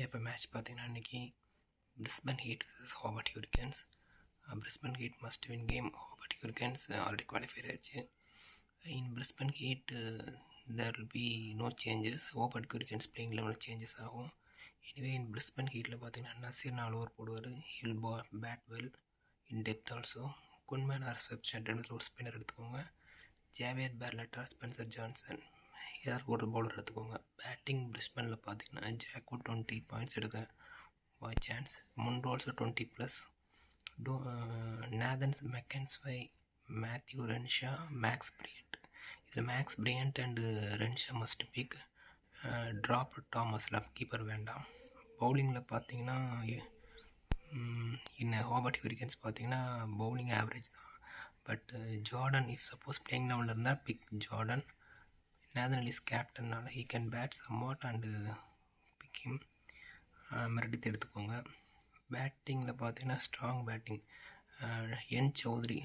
இப்போ மேட்ச் பார்த்தீங்கன்னா இன்றைக்கி Brisbane Heat vs Hobart Hurricanes. Brisbane Heat must win game. Hobart Hurricanes already qualify ஆயிடுச்சு. In Brisbane Heat there will be no changes. Hobart Hurricanes playing லெவலில் changes ஆகும். Anyway in Brisbane ஹீட்டில் பார்த்தீங்கன்னா Neser 4 over போடுவார். Hill bat well in depth also. Kuhnemann or Swepson ரெண்டு ஒரு spinner எடுத்துக்கோங்க. Xavier பேர்லெட்டர், Spencer Johnson யார் ஒரு பவுலர் எடுத்துக்கோங்க. பேட்டிங் பிரிஸ்பனில் பார்த்தீங்கன்னா ஜாக்கோ 20 பாயிண்ட்ஸ் எடுக்க பாய் chance. Munro also 20+. Nathan's McSweeney, Matthew Renshaw, Max Bryant. இதில் Max Bryant and Renshaw must pick. Drop Thomas லப் கீப்பர் வேண்டாம். பவுலிங்கில் பார்த்தீங்கன்னா இன்னும் ஹோபர்ட் ஹூரிகன்ஸ் பார்த்தீங்கன்னா பவுலிங் ஆவரேஜ் தான். But Jordan if suppose playing லெவலில் இருந்தால் பிக் ஜார்டன். நேதன் எல்லிஸ் கேப்டன்னால he can bat somewhat and pick him. Meredith எடுத்துக்கோங்க. பேட்டிங்கில் பார்த்தீங்கன்னா strong batting. N Chaudhary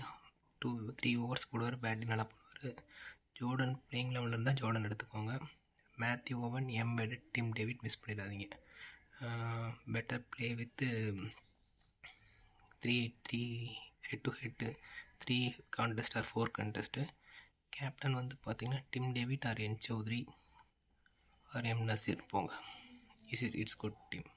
2-3 overs போடுவார். பேட்டிங் நல்லா பண்ணுவார். ஜோர்டன் பிளேயிங் லெவலில் இருந்தால் ஜோர்டன் எடுத்துக்கோங்க. மேத்யூ ஓவன், எம்பெட், டிம் டேவிட் மிஸ் பண்ணிடாதீங்க. Better play with 3 head to head, 3 contest or 4 contest. Captain வந்து பார்த்தீங்கன்னா Tim David or N Chaudhary or M Neser போங்க. It's good team.